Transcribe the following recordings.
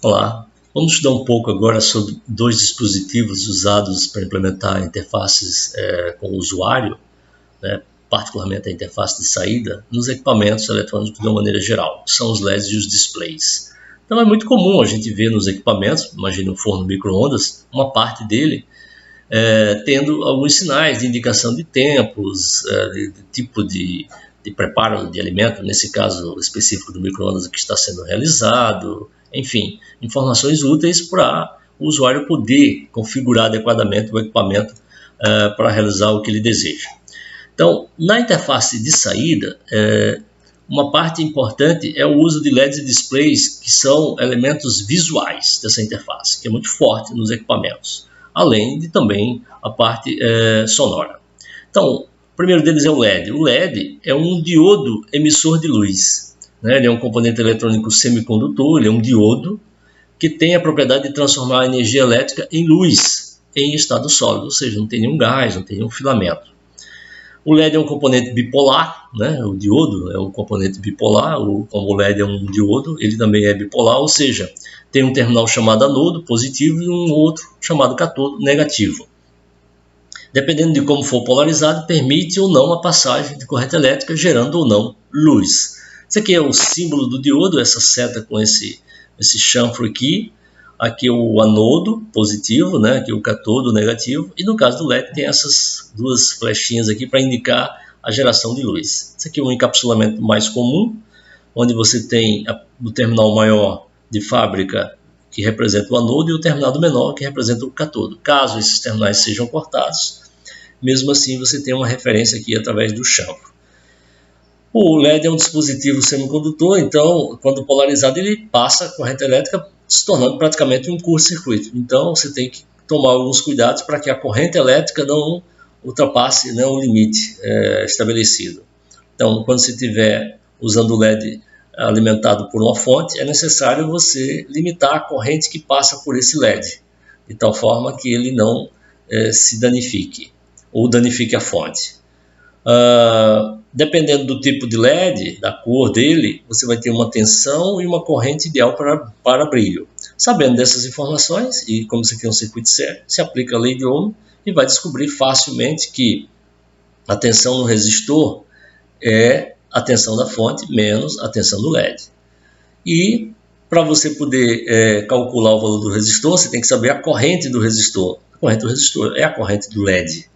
Olá, vamos estudar um pouco agora sobre dois dispositivos usados para implementar interfaces com o usuário, né, particularmente a interface de saída, nos equipamentos eletrônicos de uma maneira geral, que são os LEDs e os displays. Então é muito comum a gente ver nos equipamentos, imagine um forno micro-ondas, uma parte dele tendo alguns sinais de indicação de tempos, de tipo de preparo de alimento, nesse caso específico do micro-ondas que está sendo realizado, enfim, informações úteis para o usuário poder configurar adequadamente o equipamento para realizar o que ele deseja. Então, na interface de saída, uma parte importante é o uso de LEDs e displays, que são elementos visuais dessa interface, que é muito forte nos equipamentos, além de também a parte sonora. Então, o primeiro deles é o LED. O LED é um diodo emissor de luz, né? Ele é um componente eletrônico semicondutor, ele é um diodo que tem a propriedade de transformar a energia elétrica em luz, em estado sólido, ou seja, não tem nenhum gás, não tem nenhum filamento. O LED é um componente bipolar, né? O diodo é um componente bipolar, como o LED é um diodo, ele também é bipolar, ou seja, tem um terminal chamado anodo, positivo, e um outro chamado cátodo, negativo. Dependendo de como for polarizado, permite ou não a passagem de corrente elétrica, gerando ou não luz. Esse aqui é o símbolo do diodo, essa seta com esse chanfro aqui. Aqui é o anodo positivo, né? Aqui é o cátodo negativo, e no caso do LED tem essas duas flechinhas aqui para indicar a geração de luz. Esse aqui é um encapsulamento mais comum, onde você tem o terminal maior de fábrica, que representa o anodo, e o terminal menor, que representa o cátodo. Caso esses terminais sejam cortados, mesmo assim você tem uma referência aqui através do chanfro. O LED é um dispositivo semicondutor, então, quando polarizado, ele passa a corrente elétrica, se tornando praticamente um curto-circuito. Então, você tem que tomar alguns cuidados para que a corrente elétrica não ultrapasse, né, o limite estabelecido. Então, quando você estiver usando o LED alimentado por uma fonte, é necessário você limitar a corrente que passa por esse LED, de tal forma que ele não se danifique ou danifique a fonte. Dependendo do tipo de LED, da cor dele, você vai ter uma tensão e uma corrente ideal para brilho. Sabendo dessas informações, e como isso aqui é um circuito sério, se aplica a lei de Ohm e vai descobrir facilmente que a tensão no resistor é a tensão da fonte menos a tensão do LED. E para você poder calcular o valor do resistor, você tem que saber a corrente do resistor. A corrente do resistor é a corrente do LED.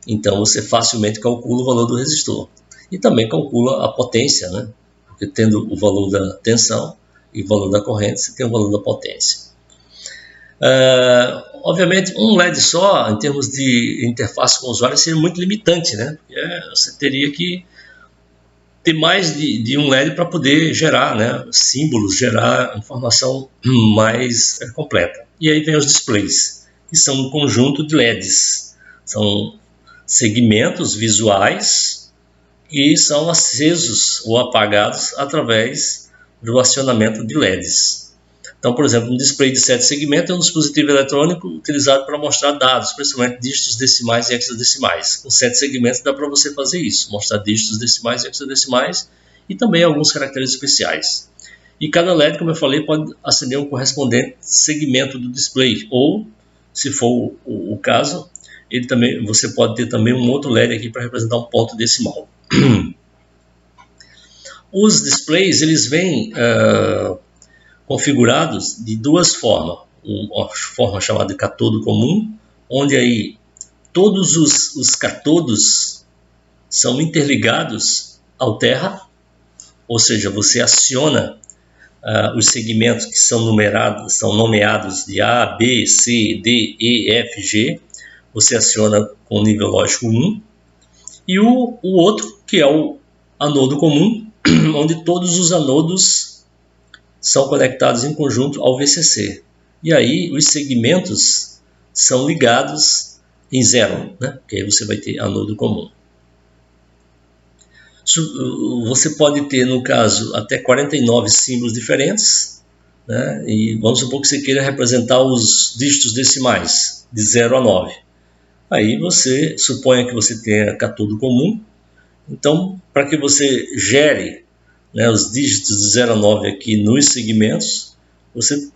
Então você facilmente calcula o valor do resistor. E também calcula a potência, né? Porque tendo o valor da tensão e o valor da corrente, você tem o valor da potência. Obviamente, um LED só, em termos de interface com o usuário, seria muito limitante, né? Porque você teria que ter mais de um LED para poder gerar, né, símbolos, gerar informação mais completa. E aí vem os displays, que são um conjunto de LEDs. São segmentos visuais que são acesos ou apagados através do acionamento de LEDs. Então, por exemplo, um display de 7 segmentos é um dispositivo eletrônico utilizado para mostrar dados, principalmente dígitos decimais e hexadecimais. Com 7 segmentos dá para você fazer isso, mostrar dígitos decimais e hexadecimais e também alguns caracteres especiais. E cada LED, como eu falei, pode acender um correspondente segmento do display, ou, se for o caso, você pode ter também um outro LED aqui para representar um ponto decimal. Os displays, eles vêm configurados de duas formas. Uma forma chamada de cátodo comum, onde aí todos os cátodos são interligados ao terra, ou seja, você aciona os segmentos que são nomeados de A, B, C, D, E, F, G, você aciona com o nível lógico 1, e o outro, que é o anodo comum, onde todos os anodos são conectados em conjunto ao VCC. E aí os segmentos são ligados em zero, né? Que aí você vai ter anodo comum. Você pode ter, no caso, até 49 símbolos diferentes, né? E vamos supor que você queira representar os dígitos decimais, de 0 a 9. Aí você suponha que você tenha cátodo comum. Então, para que você gere, né, os dígitos de 0 a 9 aqui nos segmentos, você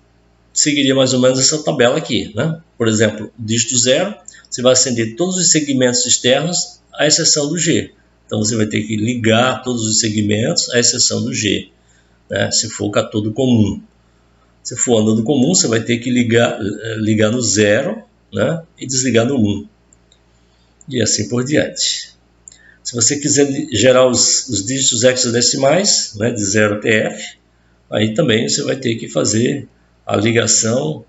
seguiria mais ou menos essa tabela aqui, né? Por exemplo, dígito 0, você vai acender todos os segmentos externos, à exceção do G. Então você vai ter que ligar todos os segmentos, à exceção do G, né? Se for catodo comum. Se for anodo comum, você vai ter que ligar no 0, né? E desligar no 1. E assim por diante. Se você quiser gerar os dígitos hexadecimais, né, de 0 até F, aí também você vai ter que fazer a ligação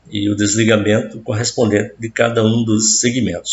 e o desligamento correspondente de cada um dos segmentos.